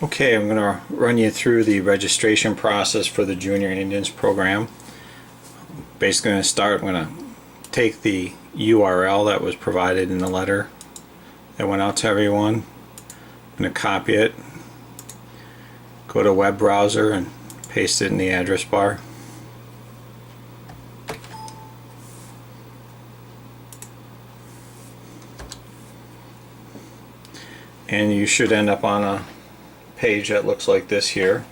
Okay, I'm going to run you through the registration process for the Junior Indians program. Basically, I'm going to take the URL that was provided in the letter that went out to everyone. I'm going to copy it, go to web browser and paste it in the address bar. And you should end up on a page that looks like this here.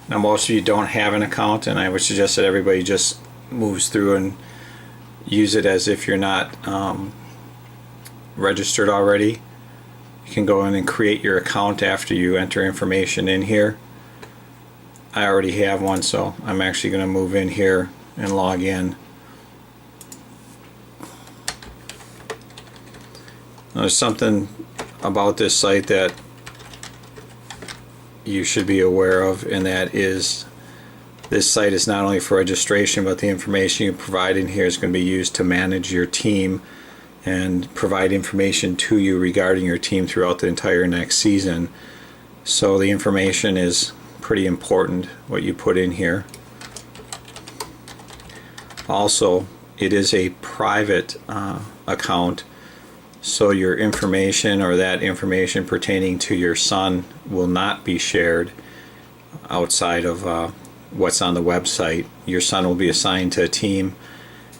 Now most of you don't have an account, and I would suggest that everybody just moves through and use it as if you're not registered already. You can go in and create your account after you enter information in here. I already have one, so I'm actually going to move in here and log in. There's something about this site that you should be aware of, and that is this site is not only for registration, but the information you provide in here is going to be used to manage your team and provide information to you regarding your team throughout the entire next season. So the information is pretty important, what you put in here. Also, it is a private account, so your information or that information pertaining to your son will not be shared outside of what's on the website. Your son will be assigned to a team,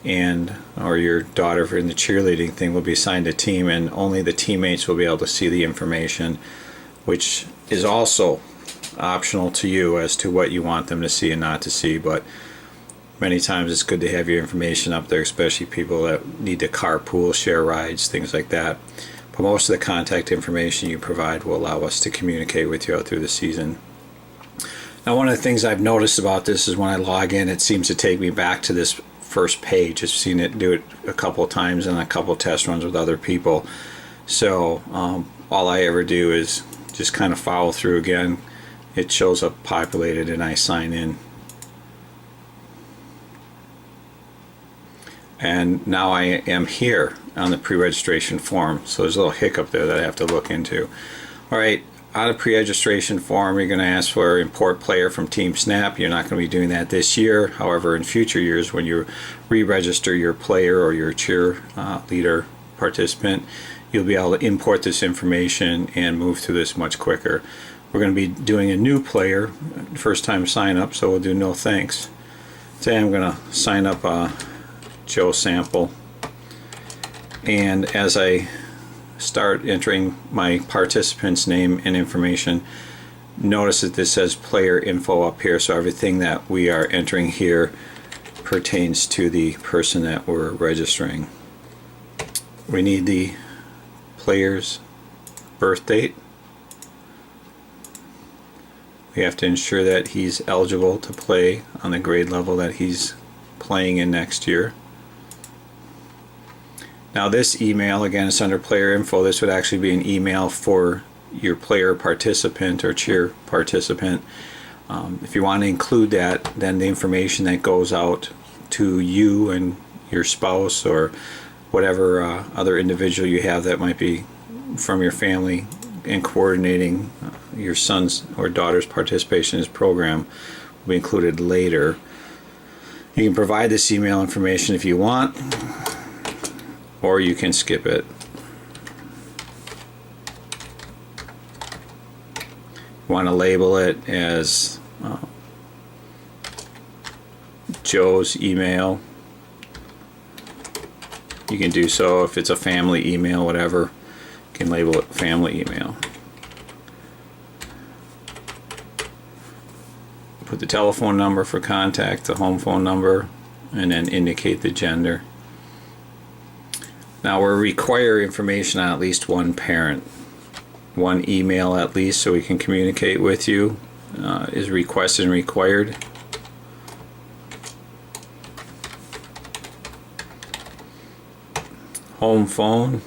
and or your daughter in the cheerleading thing will be assigned a team, and only the teammates will be able to see the information, which is also optional to you as to what you want them to see and not to see. But many times it's good to have your information up there, especially people that need to carpool, share rides, things like that. But most of the contact information you provide will allow us to communicate with you out through the season. Now, one of the things I've noticed about this is when I log in, it seems to take me back to this first page. I've seen it do it a couple of times and a couple of test runs with other people. So all I ever do is just kind of follow through again. It shows up populated and I sign in. And now I am here on the pre-registration form, so there's a little hiccup there that I have to look into. Alright, on a pre-registration form you're going to ask for import player from Team Snap. You're not going to be doing that this year. However, in future years when you re-register your player or your cheer leader participant, you'll be able to import this information and move through this much quicker. We're going to be doing a new player, first time sign up, so we'll do no thanks. Today I'm going to sign up Joe Sample, and as I start entering my participant's name and information, notice that this says player info up here, so everything that we are entering here pertains to the person that we're registering. We need the player's birth date. We have to ensure that he's eligible to play on the grade level that he's playing in next year. Now this email, again, is under player info. This would actually be an email for your player participant or cheer participant. If you want to include that, then the information that goes out to you and your spouse or whatever other individual you have that might be from your family in coordinating your son's or daughter's participation in this program will be included later. You can provide this email information if you want, or you can skip it. You want to label it as Joe's email. You can do so. If it's a family email, whatever, you can label it family email. Put the telephone number for contact, the home phone number, and then indicate the gender. Now we require information on at least one parent. One email at least, so we can communicate with you, is requested and required. Home phone.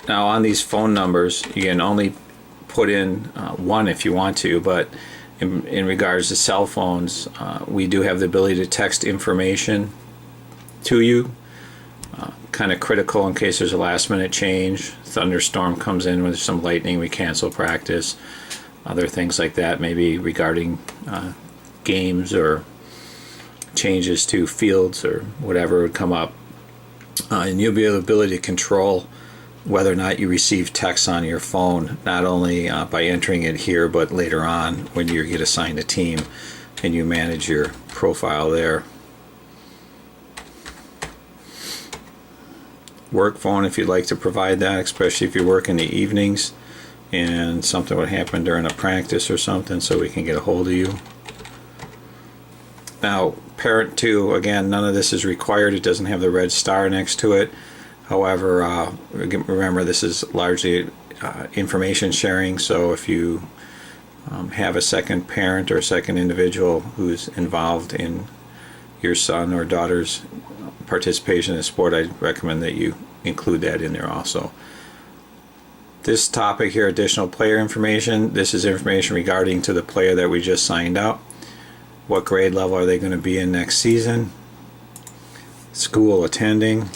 Now on these phone numbers, you can only put in one if you want to, but in regards to cell phones, we do have the ability to text information to you. kind of critical in case there's a last minute change. Thunderstorm comes in with some lightning, we cancel practice. Other things like that, maybe regarding games or changes to fields or whatever would come up. And you'll be able the ability to control whether or not you receive text on your phone, not only by entering it here, but later on when you get assigned a team and you manage your profile there. Work phone, if you'd like to provide that, especially if you work in the evenings and something would happen during a practice or something, so we can get a hold of you. Now, parent 2, again, none of this is required. It doesn't have the red star next to it. However, remember, this is largely information sharing, so if you have a second parent or a second individual who's involved in your son or daughter's participation in the sport, I recommend that you include that in there also. This topic here, additional player information, this is information regarding to the player that we just signed up. What grade level are they going to be in next season? School attending.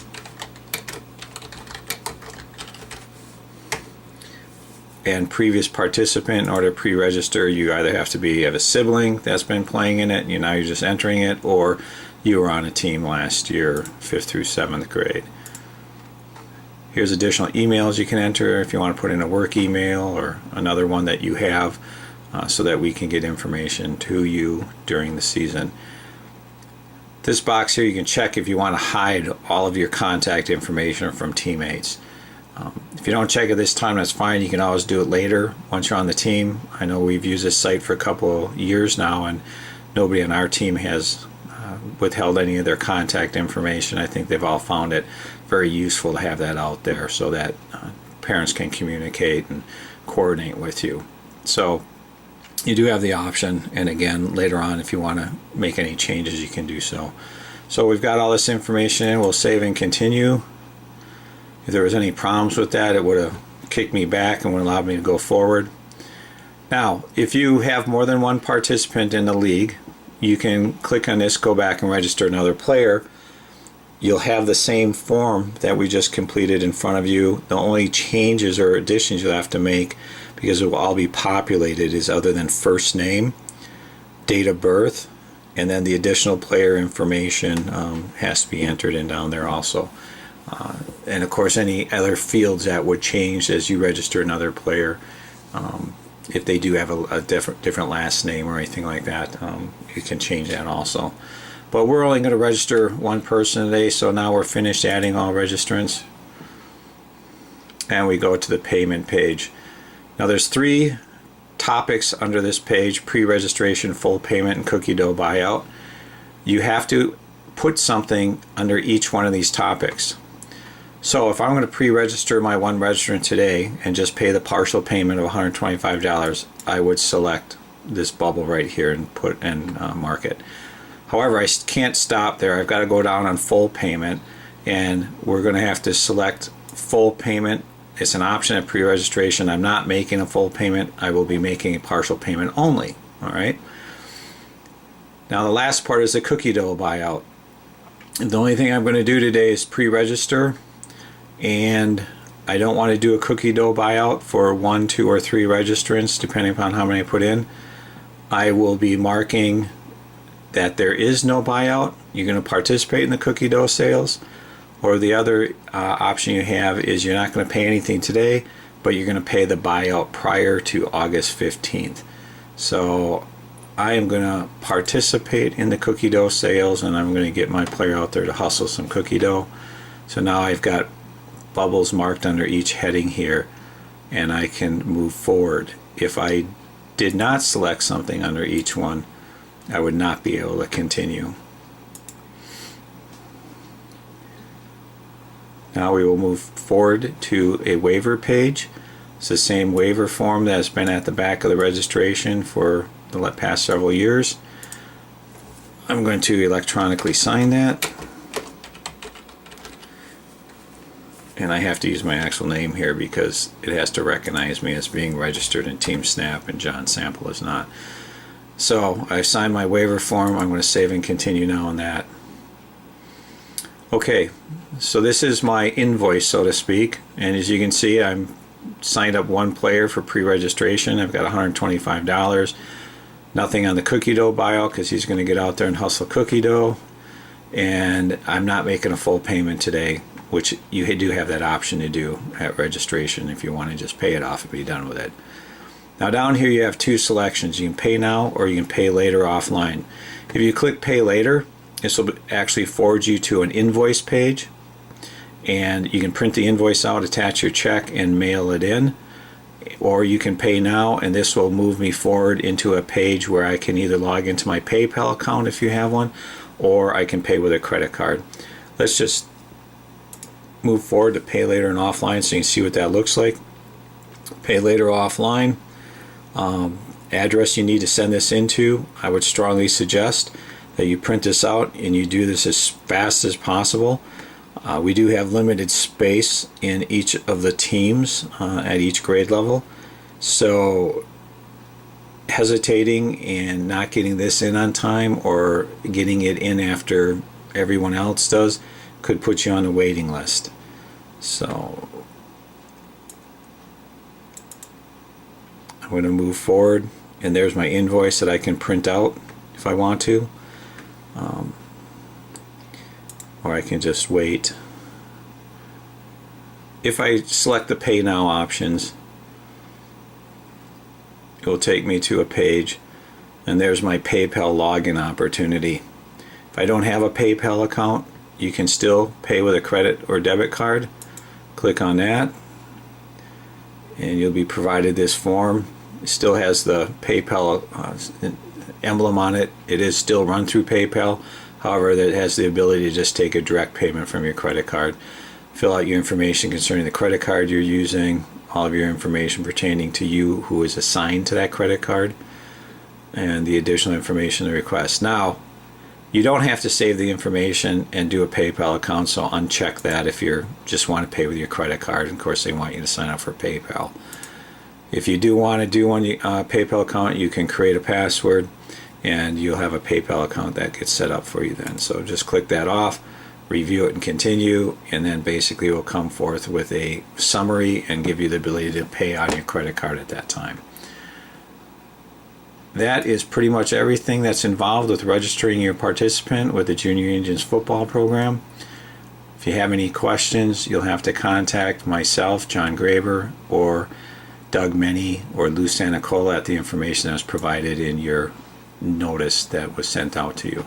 And previous participant. In order to pre-register, you either have to have a sibling that's been playing in it, now you're just entering it, or you were on a team last year, 5th through 7th grade. Here's additional emails you can enter if you want to put in a work email or another one that you have, so that we can get information to you during the season. This box here, you can check if you want to hide all of your contact information from teammates. If you don't check it this time, that's fine. You can always do it later once you're on the team. I know we've used this site for a couple of years now, and nobody on our team has withheld any of their contact information. I think they've all found it very useful to have that out there so that parents can communicate and coordinate with you. So you do have the option, and again, later on, if you want to make any changes, you can do so. So we've got all this information in. We'll save and continue. If there was any problems with that, it would have kicked me back and would allow me to go forward. Now, if you have more than one participant in the league, you can click on this, go back and register another player. You'll have the same form that we just completed in front of you. The only changes or additions you'll have to make, because it will all be populated, is other than first name, date of birth, and then the additional player information has to be entered in down there also. And of course, any other fields that would change as you register another player, if they do have a different last name or anything like that, you can change that also. But we're only going to register one person today, so now we're finished adding all registrants. And we go to the payment page. Now there's 3 topics under this page: pre-registration, full payment, and cookie dough buyout. You have to put something under each one of these topics. So if I'm going to pre-register my one registrant today and just pay the partial payment of $125, I would select this bubble right here and put and mark it. However, I can't stop there. I've got to go down on full payment, and we're going to have to select full payment. It's an option at pre-registration. I'm not making a full payment. I will be making a partial payment only. All right. Now the last part is the cookie dough buyout. The only thing I'm going to do today is pre-register, and I don't want to do a cookie dough buyout for 1, 2, or 3 registrants, depending upon how many I put in. I will be marking that there is no buyout. You're going to participate in the cookie dough sales, or the other option you have is you're not going to pay anything today, but you're going to pay the buyout prior to August 15th. So I am going to participate in the cookie dough sales, and I'm going to get my player out there to hustle some cookie dough. So now I've got bubbles marked under each heading here, and I can move forward. If I did not select something under each one, I would not be able to continue. Now we will move forward to a waiver page. It's the same waiver form that has been at the back of the registration for the past several years. I'm going to electronically sign that. And I have to use my actual name here because it has to recognize me as being registered in Team Snap, and John Sample is not. So I've signed my waiver form. I'm going to save and continue now on that. Okay, so this is my invoice, so to speak, and as you can see, I'm signed up one player for pre-registration. I've got $125. Nothing on the cookie dough buyout because he's going to get out there and hustle cookie dough, and I'm not making a full payment today, which you do have that option to do at registration if you want to just pay it off and be done with it. Now down here you have two selections. You can pay now or you can pay later offline. If you click pay later, this will actually forward you to an invoice page, and you can print the invoice out, attach your check, and mail it in. Or you can pay now, and this will move me forward into a page where I can either log into my PayPal account if you have one, or I can pay with a credit card. Let's just move forward to pay later and offline so you can see what that looks like. Pay later offline. Address you need to send this into, I would strongly suggest that you print this out and you do this as fast as possible. We do have limited space in each of the teams at each grade level, so hesitating and not getting this in on time or getting it in after everyone else does could put you on the waiting list. So I'm going to move forward, and there's my invoice that I can print out if I want to, or I can just wait. If I select the pay now options, it will take me to a page, and there's my PayPal login opportunity. If I don't have a PayPal account, you can still pay with a credit or debit card. Click on that and you'll be provided this form. It still has the PayPal emblem on it. It is still run through PayPal. However, that has the ability to just take a direct payment from your credit card. Fill out your information concerning the credit card you're using, all of your information pertaining to you who is assigned to that credit card, and the additional information to request. Now, you don't have to save the information and do a PayPal account, so uncheck that if you just want to pay with your credit card. And of course, they want you to sign up for PayPal. If you do want to do one PayPal account, you can create a password and you'll have a PayPal account that gets set up for you then. So just click that off, review it and continue, and then basically it will come forth with a summary and give you the ability to pay on your credit card at that time. That is pretty much everything that's involved with registering your participant with the Junior Indians football program. If you have any questions, you'll have to contact myself, John Graber, or Doug Meny, or Lou Santacola at the information that was provided in your notice that was sent out to you.